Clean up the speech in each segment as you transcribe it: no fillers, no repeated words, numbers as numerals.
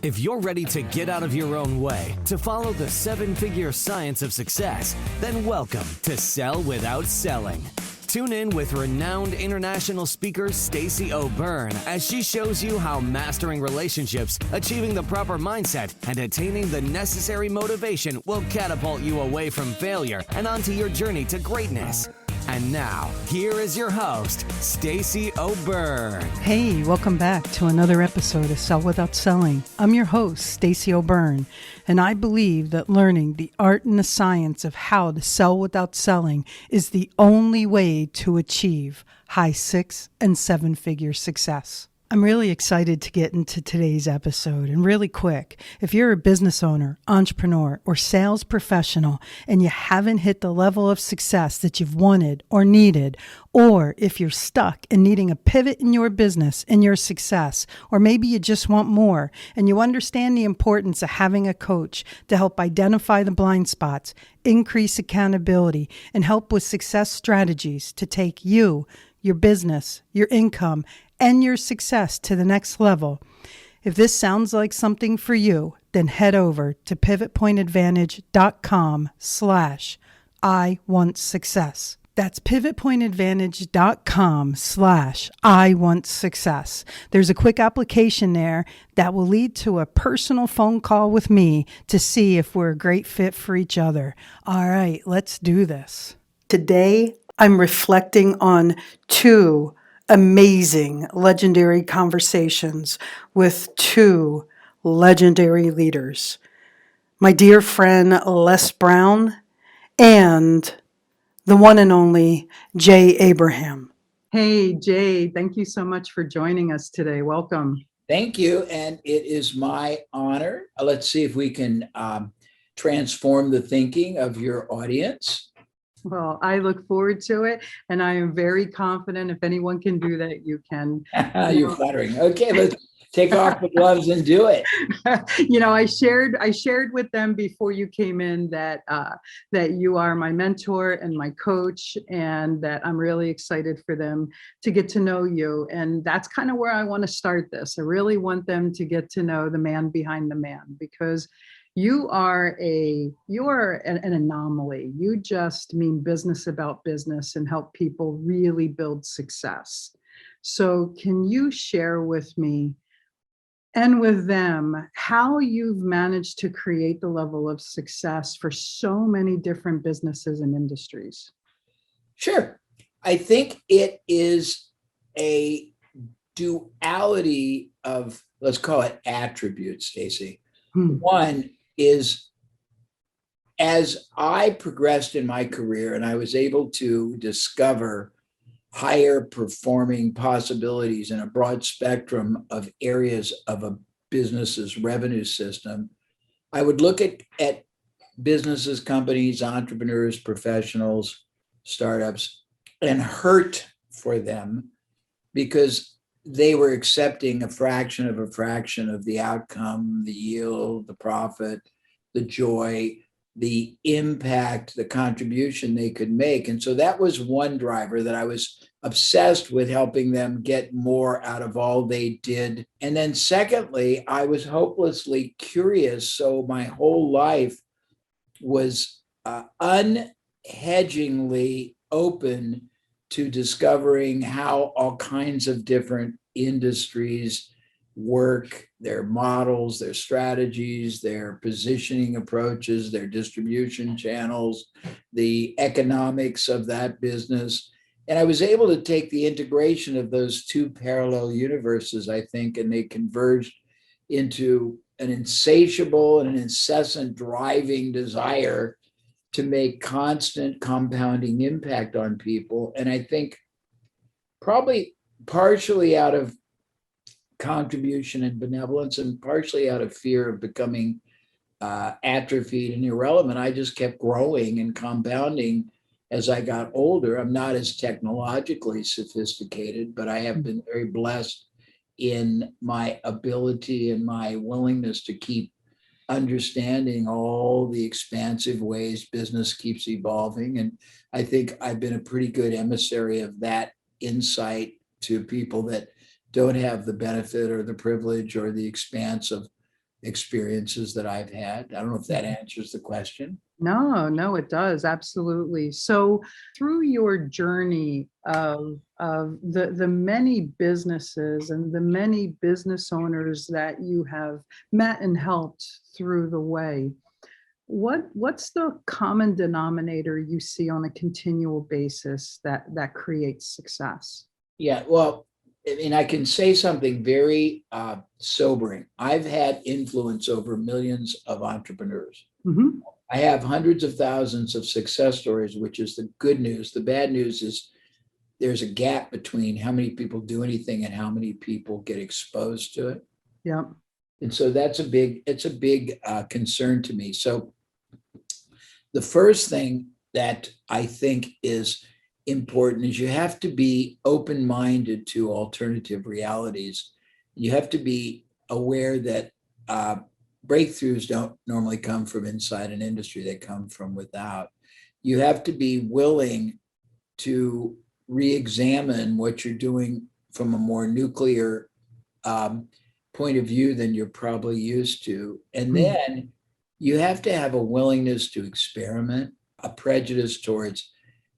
If you're ready to get out of your own way to follow the seven-figure science of success, then welcome to Sell Without Selling. Tune in with renowned international speaker Stacey O'Byrne as she shows you how mastering relationships, achieving the proper mindset, and attaining the necessary motivation will catapult you away from failure and onto your journey to greatness. And now, here is your host, Stacey O'Byrne. Hey, welcome back to another episode of Sell Without Selling. I'm your host, Stacey O'Byrne, and I believe that learning the art and the science of how to sell without selling is the only way to achieve high 6- and 7-figure success. I'm really excited to get into today's episode. And really quick, if you're a business owner, entrepreneur, or sales professional and you haven't hit the level of success that you've wanted or needed, or if you're stuck and needing a pivot in your business and your success, or maybe you just want more and you understand the importance of having a coach to help identify the blind spots, increase accountability, and help with success strategies to take you, your business, your income, and your success to the next level. If this sounds like something for you, then head over to pivotpointadvantage.com/I want success. That's pivotpointadvantage.com/I want success. There's a quick application there that will lead to a personal phone call with me to see if we're a great fit for each other. All right, let's do this. Today, I'm reflecting on two amazing, legendary conversations with two legendary leaders. My dear friend, Les Brown, and the one and only Jay Abraham. Hey, Jay, thank you so much for joining us today. Welcome. Thank you, and it is my honor. Let's see if we can transform the thinking of your audience. Well, I look forward to it, and I am very confident if anyone can do that, you can. You're flattering. Okay, let's take off the gloves and do it. I shared with them before you came in that you are my mentor and my coach, and that I'm really excited for them to get to know you. And that's kind of where I want to start this. I really want them to get to know the man behind the man, because you are an anomaly. You just mean business about business and help people really build success. So can you share with me and with them how you've managed to create the level of success for so many different businesses and industries? Sure. I think it is a duality of, let's call it attributes, Stacey. One is, as I progressed in my career and I was able to discover higher performing possibilities in a broad spectrum of areas of a business's revenue system, I would look at businesses, companies, entrepreneurs, professionals, startups, and hurt for them because they were accepting a fraction of the outcome, the yield, the profit, the joy, the impact, the contribution they could make. And so that was one driver, that I was obsessed with helping them get more out of all they did. And then secondly, I was hopelessly curious. So my whole life was unhedgingly open to discovering how all kinds of different industries work, their models, their strategies, their positioning approaches, their distribution channels, the economics of that business. And I was able to take the integration of those two parallel universes, I think, and they converged into an insatiable and an incessant driving desire to make constant compounding impact on people. And I think probably partially out of contribution and benevolence and partially out of fear of becoming atrophied and irrelevant, I just kept growing and compounding as I got older. I'm not as technologically sophisticated, but I have been very blessed in my ability and my willingness to keep understanding all the expansive ways business keeps evolving. And I think I've been a pretty good emissary of that insight to people that don't have the benefit or the privilege or the expanse of experiences that I've had. I don't know if that answers the question. No, it does. Absolutely. So through your journey of the many businesses and the many business owners that you have met and helped through the way, what's the common denominator you see on a continual basis that creates success? Yeah, well, I mean, I can say something very sobering. I've had influence over millions of entrepreneurs. Mhm. I have hundreds of thousands of success stories, which is the good news. The bad news is there's a gap between how many people do anything and how many people get exposed to it. Yep. And so it's a big concern to me. So the first thing that I think is important is you have to be open-minded to alternative realities. You have to be aware that breakthroughs don't normally come from inside an industry, they come from without. You have to be willing to re-examine what you're doing from a more nuclear point of view than you're probably used to. And then you have to have a willingness to experiment, a prejudice towards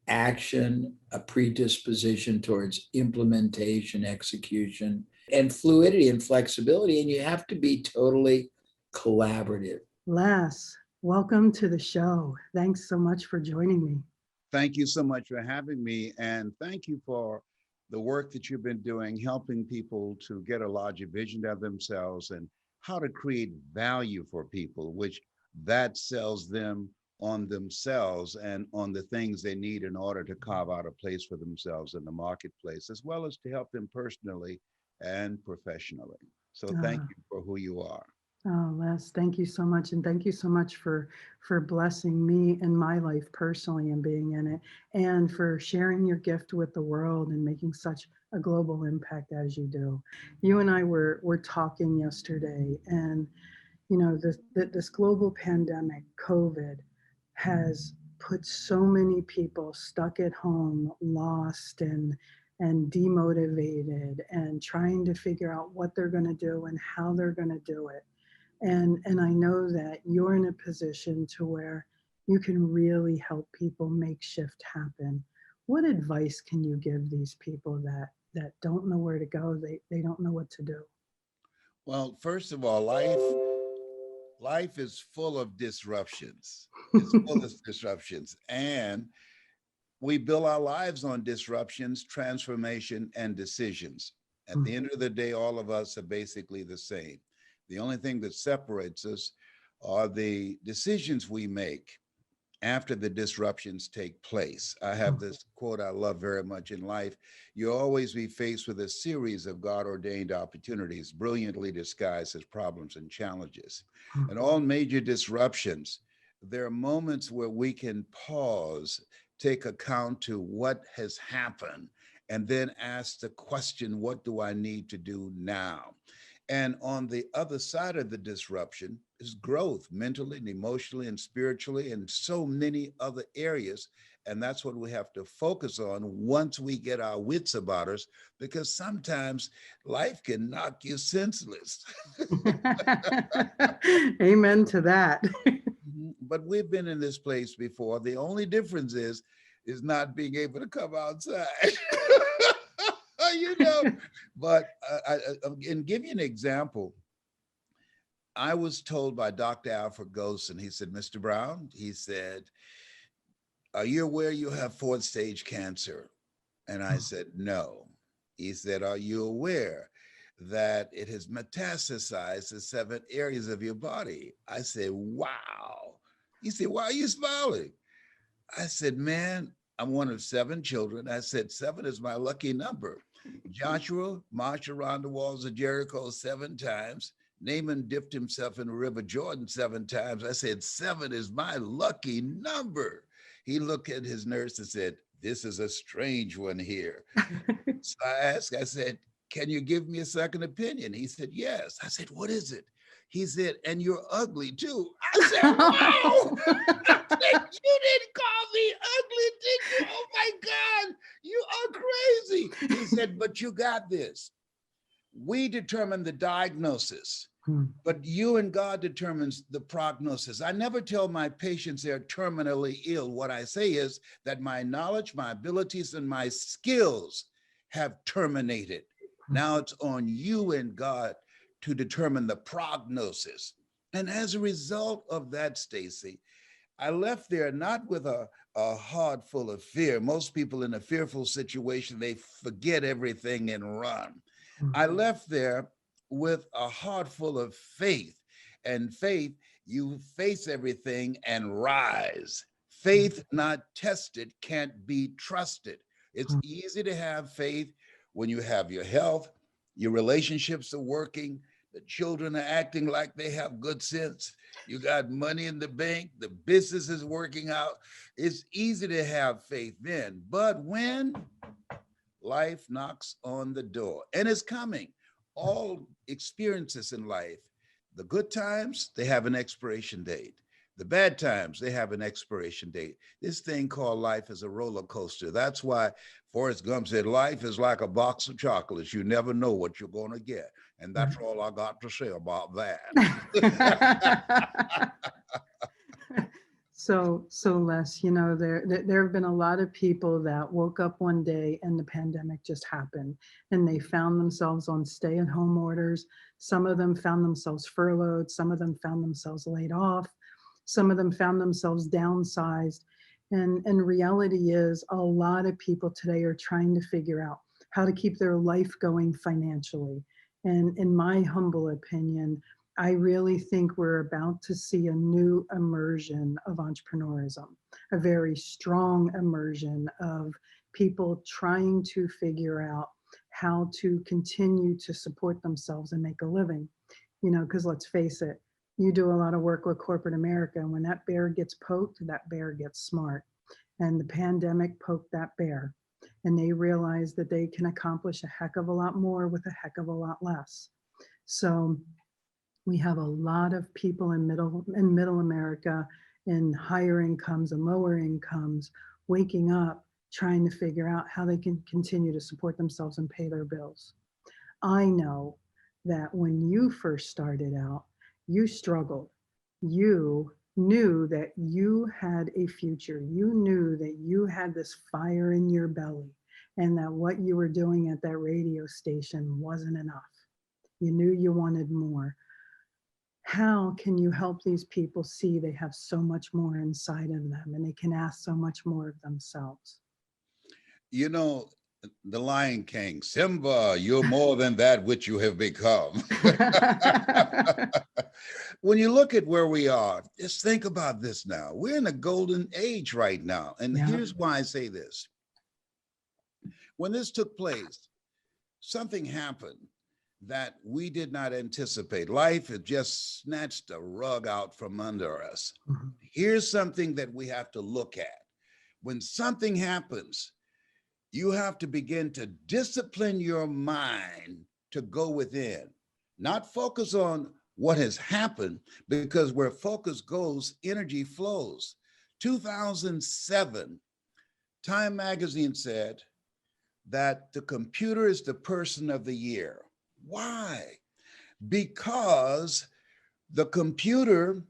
action, a predisposition towards implementation, execution, and fluidity and flexibility. And you have to be totally collaborative. Les, welcome to the show. Thanks so much for joining me. Thank you so much for having me. And thank you for the work that you've been doing, helping people to get a larger vision of themselves and how to create value for people, which that sells them on themselves and on the things they need in order to carve out a place for themselves in the marketplace, as well as to help them personally and professionally. So thank you for who you are. Oh, Les, thank you so much. And thank you so much for blessing me and my life personally and being in it, and for sharing your gift with the world and making such a global impact as you do. You and I were talking yesterday, and you know, this global pandemic, COVID, has put so many people stuck at home, lost and demotivated, and trying to figure out what they're going to do and how they're going to do it. And I know that you're in a position to where you can really help people make shift happen. What advice can you give these people that don't know where to go? They don't know what to do. Well, first of all, life is full of disruptions. It's full of disruptions. And we build our lives on disruptions, transformation, and decisions. At the end of the day, all of us are basically the same. The only thing that separates us are the decisions we make after the disruptions take place. I have this quote I love very much in life. You'll always be faced with a series of God-ordained opportunities, brilliantly disguised as problems and challenges. And all major disruptions, there are moments where we can pause, take account to what has happened, and then ask the question, what do I need to do now? And on the other side of the disruption is growth, mentally and emotionally and spiritually, and so many other areas. And that's what we have to focus on once we get our wits about us, because sometimes life can knock you senseless. Amen to that. But we've been in this place before. The only difference is not being able to come outside. You know, but and give you an example. I was told by Dr. Alfred Golson, he said, Mr. Brown, he said, are you aware you have 4th stage cancer? And I said, no. He said, are you aware that it has metastasized to 7 areas of your body? I said, wow. He said, why are you smiling? I said, man, I'm one of 7 children. I said, 7 is my lucky number. Joshua marched around the walls of Jericho 7 times. Naaman dipped himself in the River Jordan 7 times. I said, 7 is my lucky number. He looked at his nurse and said, this is a strange one here. So I asked, I said, can you give me a second opinion? He said, yes. I said, what is it? He said, and you're ugly too. I said, wow. I said, you didn't call me ugly, did you? Oh my God, you are crazy. He said, but you got this. We determine the diagnosis, But you and God determines the prognosis. I never tell my patients they're terminally ill. What I say is that my knowledge, my abilities, and my skills have terminated. Now it's on you and God to determine the prognosis. And as a result of that, Stacey, I left there not with a heart full of fear. Most people in a fearful situation, they forget everything and run. I left there with a heart full of faith. And faith, you face everything and rise. Faith not tested can't be trusted. It's easy to have faith when you have your health, your relationships are working, the children are acting like they have good sense, you got money in the bank, the business is working out. It's easy to have faith then. But when life knocks on the door, and it's coming, all experiences in life, the good times, they have an expiration date. The bad times, they have an expiration date. This thing called life is a roller coaster. That's why Forrest Gump said, life is like a box of chocolates. You never know what you're going to get. And that's all I got to say about that. So Les, you know, there have been a lot of people that woke up one day and the pandemic just happened and they found themselves on stay-at-home orders. Some of them found themselves furloughed. Some of them found themselves laid off. Some of them found themselves downsized. And reality is a lot of people today are trying to figure out how to keep their life going financially. And in my humble opinion, I really think we're about to see a new immersion of entrepreneurism, a very strong immersion of people trying to figure out how to continue to support themselves and make a living. You know, because let's face it, you do a lot of work with corporate America, and when that bear gets poked, that bear gets smart. And the pandemic poked that bear, and they realized that they can accomplish a heck of a lot more with a heck of a lot less. So we have a lot of people in middle America, in higher incomes and lower incomes, waking up, trying to figure out how they can continue to support themselves and pay their bills. I know that when you first started out, you struggled. You knew that you had a future. You knew that you had this fire in your belly and that what you were doing at that radio station wasn't enough. You knew you wanted more. How can you help these people see they have so much more inside of them and they can ask so much more of themselves? You know, the Lion King, Simba, you're more than that which you have become. When you look at where we are, just think about this now. We're in a golden age right now. And here's why I say this. When this took place, something happened that we did not anticipate. Life had just snatched a rug out from under us. Here's something that we have to look at. When something happens, you have to begin to discipline your mind to go within, not focus on what has happened, because where focus goes, energy flows. 2007, Time magazine said that the computer is the person of the year. Why? Because the computer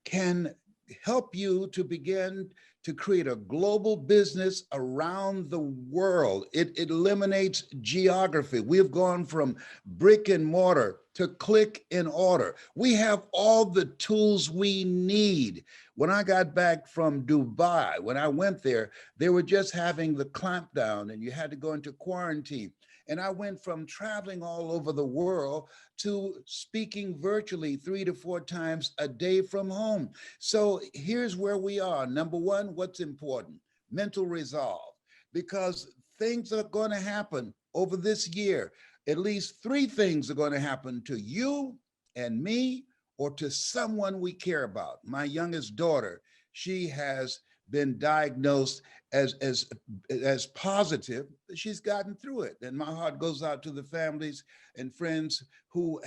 can help you to begin to create a global business around the world. It eliminates geography. We've gone from brick and mortar to click and order. We have all the tools we need. When I got back from Dubai, when I went there, they were just having the clampdown and you had to go into quarantine. And I went from traveling all over the world to speaking virtually 3 to 4 times a day from home. So here's where we are. Number one, what's important? Mental resolve, because things are going to happen over this year. At least 3 things are going to happen to you and me or to someone we care about. My youngest daughter, she has been diagnosed as positive. She's gotten through it. And my heart goes out to the families and friends who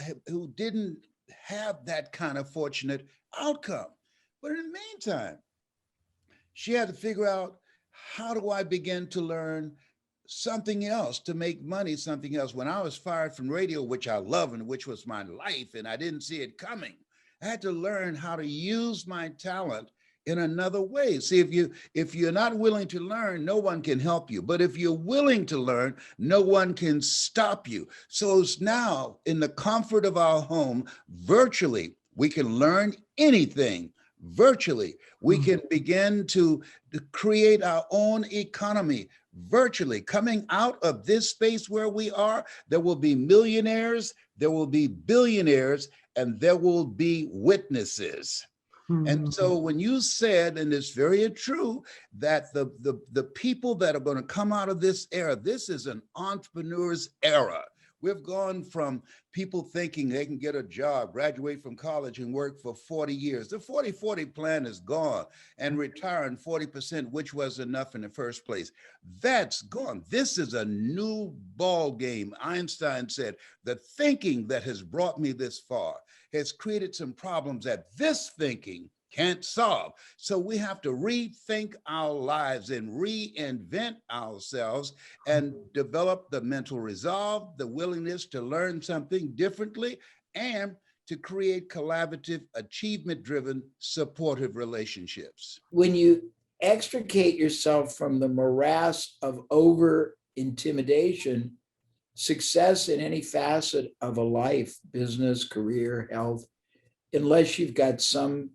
didn't have that kind of fortunate outcome. But in the meantime, she had to figure out, how do I begin to learn something else to make money, something else. When I was fired from radio, which I love and which was my life, and I didn't see it coming, I had to learn how to use my talent in another way. See, if you're not willing to learn, no one can help you. But if you're willing to learn, no one can stop you. So it's now in the comfort of our home, virtually, we can learn anything virtually. We can begin to create our own economy virtually. Coming out of this space where we are, there will be millionaires, there will be billionaires, and there will be witnesses. And so when you said, and it's very true, that the people that are going to come out of this era, this is an entrepreneur's era. We've gone from people thinking they can get a job, graduate from college and work for 40 years. The 40-40 plan is gone, and retiring 40%, which was enough in the first place. That's gone. This is a new ball game. Einstein said, the thinking that has brought me this far has created some problems that this thinking can't solve. So we have to rethink our lives and reinvent ourselves and develop the mental resolve, the willingness to learn something differently, and to create collaborative, achievement-driven, supportive relationships. When you extricate yourself from the morass of over-intimidation, success in any facet of a life, business, career, health, unless you've got some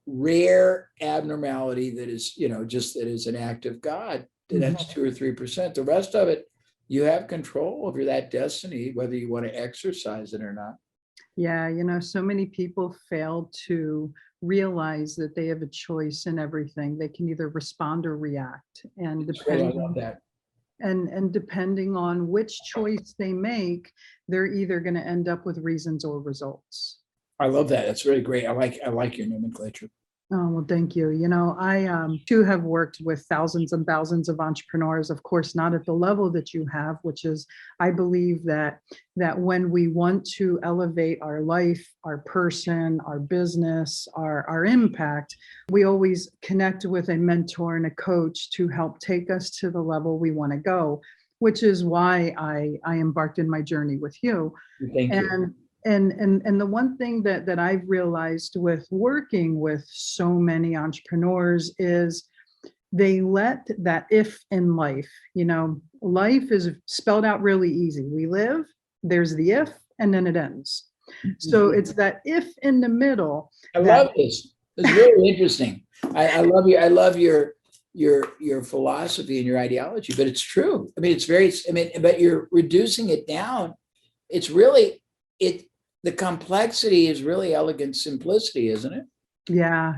rare abnormality that is, just that is an act of God, that's 2 or 3%. The rest of it, you have control over that destiny, whether you want to exercise it or not. Yeah, so many people fail to realize that they have a choice in everything. They can either respond or react. And depending I love that. And depending on which choice they make, they're either going to end up with reasons or results. I love that. That's really great. I like your nomenclature. Oh, well, thank you. I too have worked with thousands and thousands of entrepreneurs, of course, not at the level that you have, which is, I believe that when we want to elevate our life, our person, our business, our impact, we always connect with a mentor and a coach to help take us to the level we want to go, which is why I embarked in my journey with you. Thank you. And the one thing that I've realized with working with so many entrepreneurs is they let that if in life, life is spelled out really easy. We live, there's the if, and then it ends. So it's that if in the middle. I love this. It's really interesting. I love you. I love your philosophy and your ideology, but it's true. But you're reducing it down. It's really, the complexity is really elegant simplicity, isn't it? Yeah.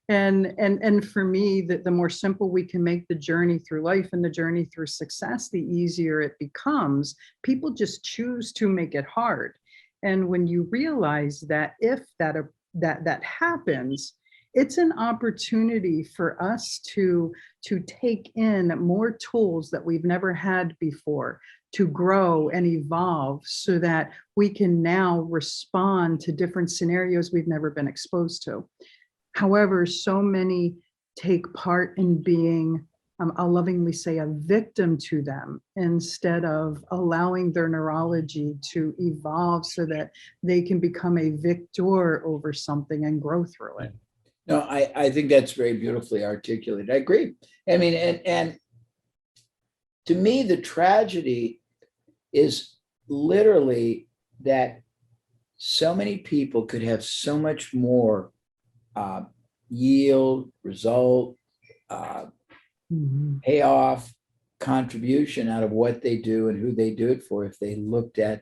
And for me, the more simple we can make the journey through life and the journey through success, the easier it becomes. People just choose to make it hard. And when you realize that if that happens, it's an opportunity for us to take in more tools that we've never had before, to grow and evolve so that we can now respond to different scenarios we've never been exposed to. However, so many take part in being, I'll lovingly say, a victim to them instead of allowing their neurology to evolve so that they can become a victor over something and grow through it. No, I think that's very beautifully articulated. I agree. And to me, the tragedy is literally that so many people could have so much more yield, result, payoff, contribution out of what they do and who they do it for if they looked at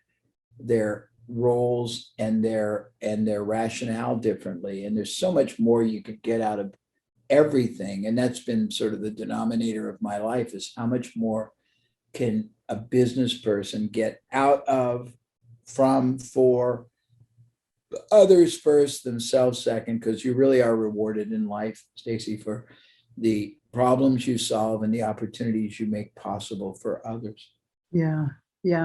their roles and their rationale differently. And there's so much more you could get out of everything. And that's been sort of the denominator of my life, is how much more can a business person get out of, from, for others first, themselves second, because you really are rewarded in life, Stacey, for the problems you solve and the opportunities you make possible for others. Yeah.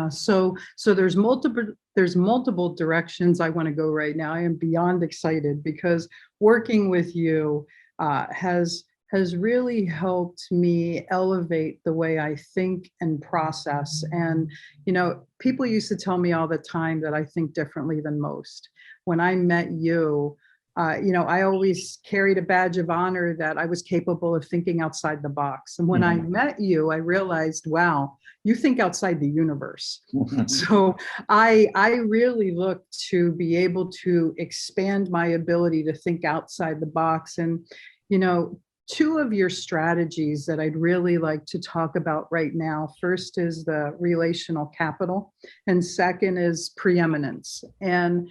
So there's multiple directions I want to go right now. I am beyond excited because working with you has has really helped me elevate the way I think and process. And, people used to tell me all the time that I think differently than most. When I met you, I always carried a badge of honor that I was capable of thinking outside the box. And when I met you, I realized, wow, you think outside the universe. So I really look to be able to expand my ability to think outside the box. And, two of your strategies that I'd really like to talk about right now. First is the relational capital, and second is preeminence. And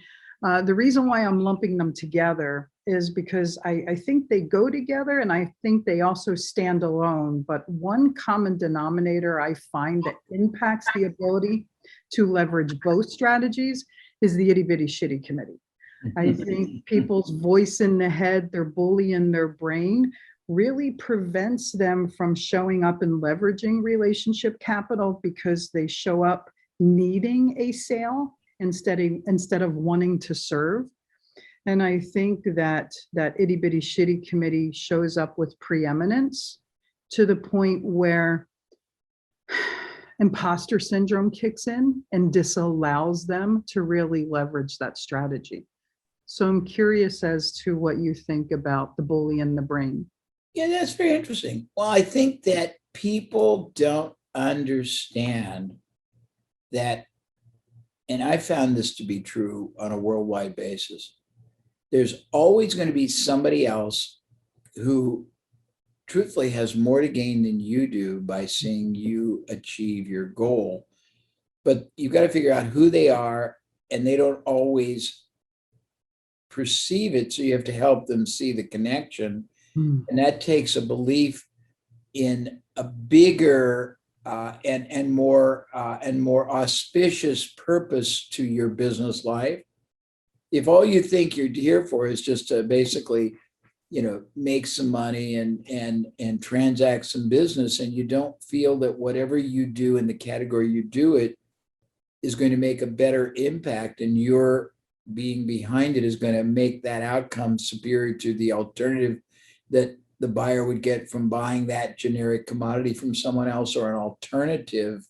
the reason why I'm lumping them together is because I think they go together, and I think they also stand alone. But one common denominator I find that impacts the ability to leverage both strategies is the itty bitty shitty committee. I think people's voice in the head, their bully in their brain, really prevents them from showing up and leveraging relationship capital, because they show up needing a sale instead of wanting to serve. And I think that itty bitty shitty committee shows up with preeminence to the point where imposter syndrome kicks in and disallows them to really leverage that strategy. So I'm curious as to what you think about the bully in the brain. Yeah, that's very interesting. Well, I think that people don't understand that, and I found this to be true on a worldwide basis. There's always going to be somebody else who truthfully has more to gain than you do by seeing you achieve your goal. But you've got to figure out who they are, and they don't always perceive it. So you have to help them see the connection. And that takes a belief in a bigger and more auspicious purpose to your business life. If all you think you're here for is just to basically, make some money and transact some business, and you don't feel that whatever you do in the category you do it is going to make a better impact, and your being behind it is going to make that outcome superior to the alternative that the buyer would get from buying that generic commodity from someone else, or an alternative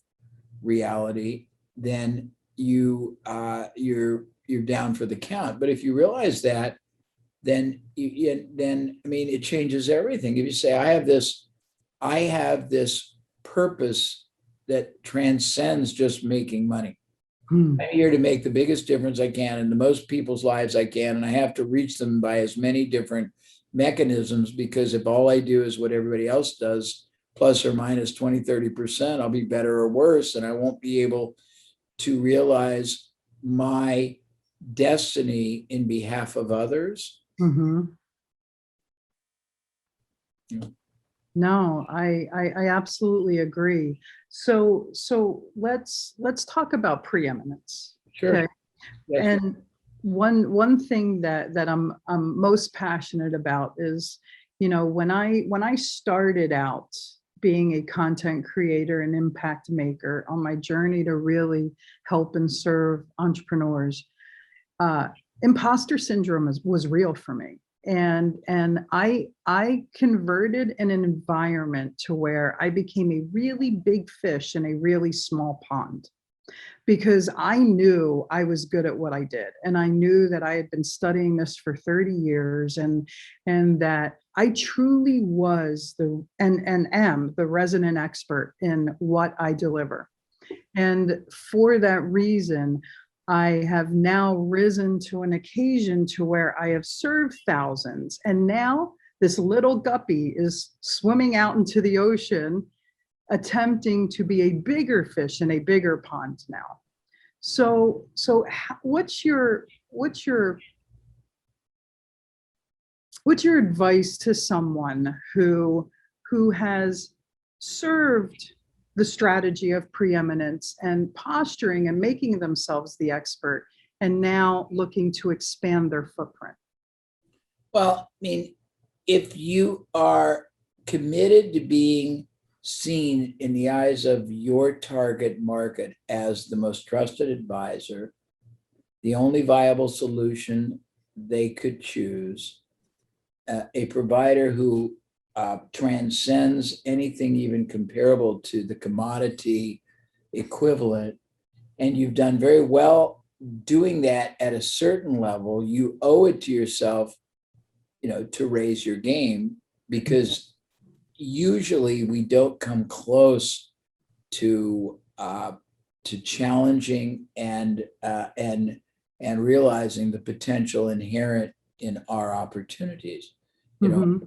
reality, then you're down for the count. But if you realize that, then it changes everything. If you say, I have this purpose that transcends just making money. I'm here to make the biggest difference I can in the most people's lives I can, and I have to reach them by as many different mechanisms, because if all I do is what everybody else does, plus or minus 20-30%, I'll be better or worse, and I won't be able to realize my destiny in behalf of others. No, I absolutely agree. So let's talk about preeminence. Sure. Okay. Yes. And one thing that I'm most passionate about is, when I started out being a content creator and impact maker on my journey to really help and serve entrepreneurs, imposter syndrome was real for me. And I converted in an environment to where I became a really big fish in a really small pond, because I knew I was good at what I did. And I knew that I had been studying this for 30 years, and that I truly was and am the resident expert in what I deliver. And for that reason, I have now risen to an occasion to where I have served thousands. And now this little guppy is swimming out into the ocean, attempting to be a bigger fish in a bigger pond now. So what's your advice to someone who has served the strategy of preeminence and posturing and making themselves the expert, and now looking to expand their footprint? Well, if you are committed to being seen in the eyes of your target market as the most trusted advisor, the only viable solution they could choose, a provider who transcends anything even comparable to the commodity equivalent. And you've done very well doing that at a certain level. You owe it to yourself, to raise your game, because usually we don't come close to challenging and realizing the potential inherent in our opportunities. There's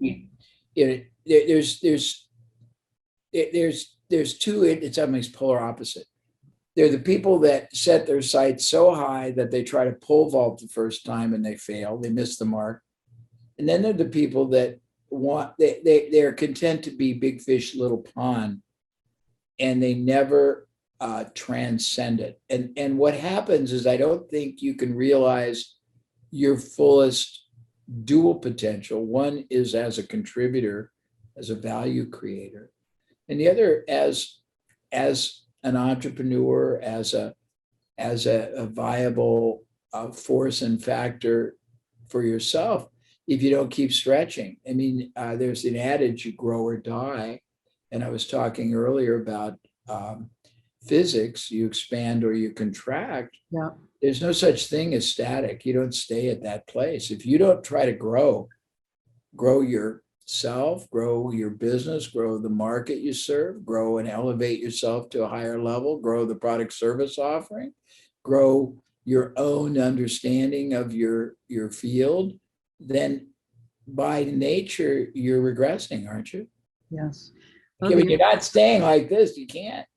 two, it's almost polar opposite. They're the people that set their sights so high that they try to pole vault the first time and they fail, they miss the mark. And then they're the people that they're content to be big fish, little pond, and they never transcend it. And what happens is, I don't think you can realize your fullest dual potential. One is as a contributor, as a value creator, and the other as an entrepreneur, as a viable force and factor for yourself. If you don't keep stretching, I mean, there's an adage: you grow or die. And I was talking earlier about physics: you expand or you contract. Yeah. There's no such thing as static. You don't stay at that place. If you don't try to grow yourself, grow your business, grow the market you serve, grow and elevate yourself to a higher level, grow the product service offering, grow your own understanding of your field, then by nature, you're regressing, aren't you? Yes. Well, when you're not staying like this, you can't.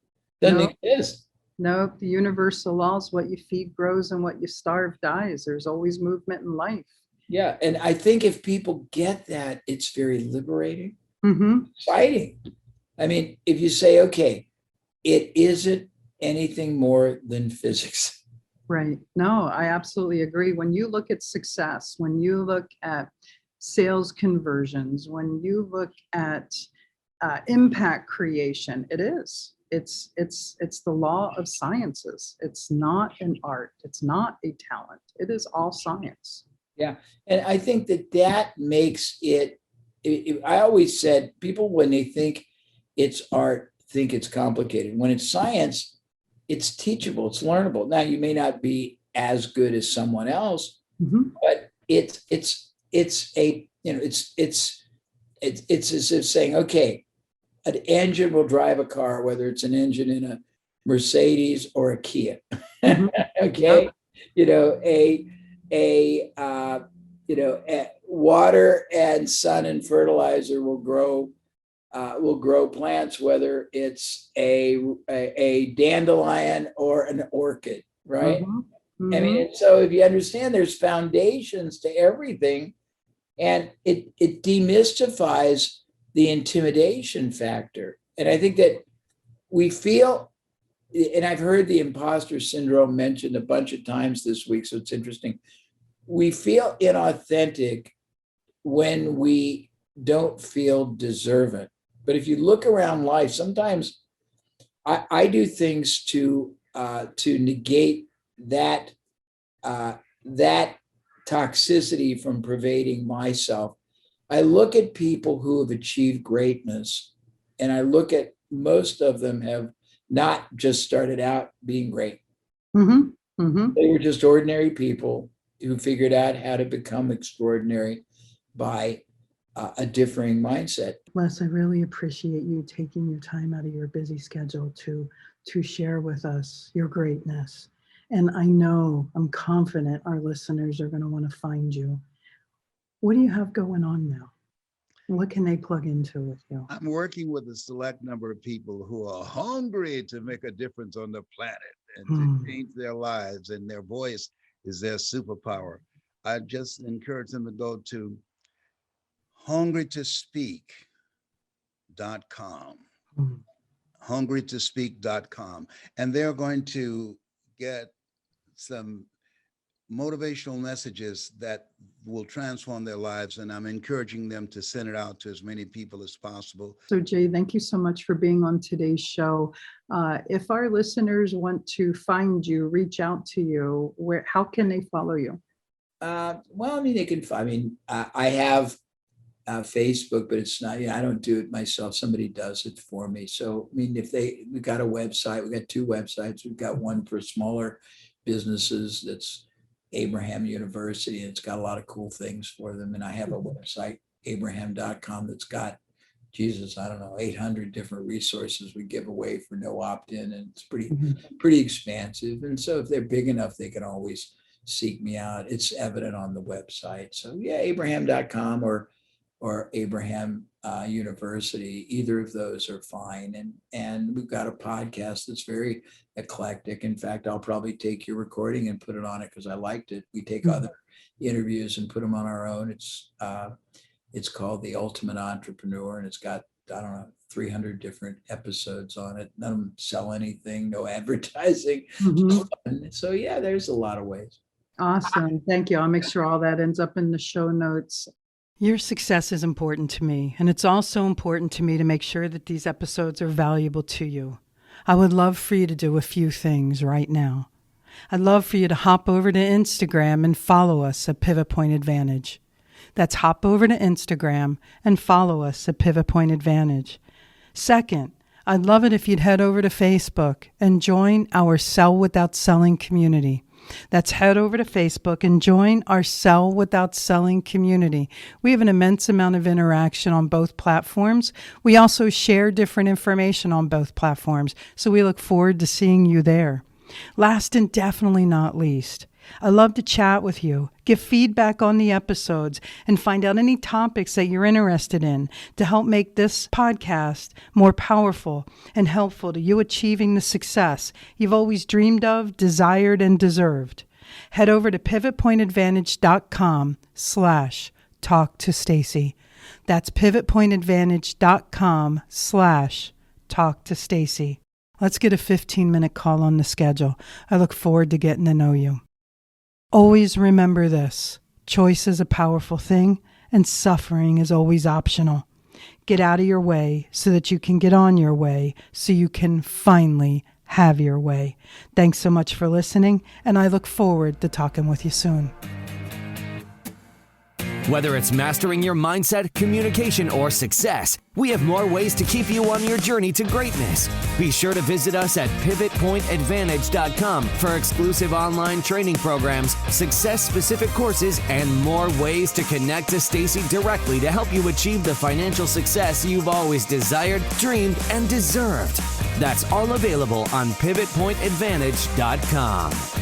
Doesn't exist. No, the universal laws: what you feed grows and what you starve dies. There's always movement in life. Yeah. And I think if people get that, it's very liberating, exciting. I mean, if you say, okay, it isn't anything more than physics. Right. No, I absolutely agree. When you look at success, when you look at sales conversions, when you look at impact creation, it's the law of sciences. It's not an art. It's not a talent. It is all science. Yeah. And I think that makes it, I always said, people, when they think it's art, think it's complicated. When it's science, it's teachable, it's learnable. Now, you may not be as good as someone else, but it's as if saying, okay, an engine will drive a car, whether it's an engine in a Mercedes or a Kia. Okay, water and sun and fertilizer will grow plants, whether it's a dandelion or an orchid, right? I mean, so if you understand, there's foundations to everything, and it demystifies the intimidation factor. And I think that we feel, and I've heard the imposter syndrome mentioned a bunch of times this week, so it's interesting. We feel inauthentic when we don't feel deserving. But if you look around life, sometimes I do things to negate that toxicity from pervading myself. I look at people who have achieved greatness, and I look at most of them have not just started out being great. They were just ordinary people who figured out how to become extraordinary by a differing mindset. Les, I really appreciate you taking your time out of your busy schedule to share with us your greatness. And I'm confident our listeners are going to want to find you. What do you have going on now? What can they plug into with you? I'm working with a select number of people who are hungry to make a difference on the planet and to change their lives, and their voice is their superpower. I just encourage them to go to hungrytospeak.com, hungrytospeak.com, and they're going to get some motivational messages that will transform their lives, and I'm encouraging them to send it out to as many people as possible. So Jay, thank you so much for being on today's show. If our listeners want to find you, reach out to you, how can they follow you? Well, I mean, they can. I mean, I have Facebook, but it's not, I don't do it myself. Somebody does it for me. So, I mean, we've got a website, we've got 2 websites. We've got one for smaller businesses. That's Abraham University. And it's got a lot of cool things for them. And I have a website, abraham.com, that's got, Jesus, I don't know, 800 different resources we give away for no opt-in. And it's pretty expansive. And so if they're big enough, they can always seek me out. It's evident on the website. So yeah, abraham.com or Abraham University, either of those are fine. And we've got a podcast that's very eclectic. In fact, I'll probably take your recording and put it on it because I liked it. We take other interviews and put them on our own. It's called The Ultimate Entrepreneur, and it's got, I don't know, 300 different episodes on it. None of them sell anything, no advertising. So yeah, there's a lot of ways. Awesome. Thank you. I'll make sure all that ends up in the show notes. Your success is important to me, and it's also important to me to make sure that these episodes are valuable to you. I would love for you to do a few things right now. I'd love for you to hop over to Instagram and follow us at Pivot Point Advantage. That's hop over to Instagram and follow us at Pivot Point Advantage. Second, I'd love it if you'd head over to Facebook and join our Sell Without Selling community. That's head over to Facebook and join our Sell Without Selling community. We have an immense amount of interaction on both platforms. We also share different information on both platforms, so we look forward to seeing you there. Last and definitely not least, I love to chat with you, give feedback on the episodes, and find out any topics that you're interested in to help make this podcast more powerful and helpful to you achieving the success you've always dreamed of, desired, and deserved. Head over to pivotpointadvantage.com/talk to Stacey. That's pivotpointadvantage.com/talk to Stacey. Let's get a 15-minute call on the schedule. I look forward to getting to know you. Always remember this: choice is a powerful thing, and suffering is always optional. Get out of your way so that you can get on your way, so you can finally have your way. Thanks so much for listening, and I look forward to talking with you soon. Whether it's mastering your mindset, communication, or success, we have more ways to keep you on your journey to greatness. Be sure to visit us at pivotpointadvantage.com for exclusive online training programs, success-specific courses, and more ways to connect to Stacey directly to help you achieve the financial success you've always desired, dreamed, and deserved. That's all available on pivotpointadvantage.com.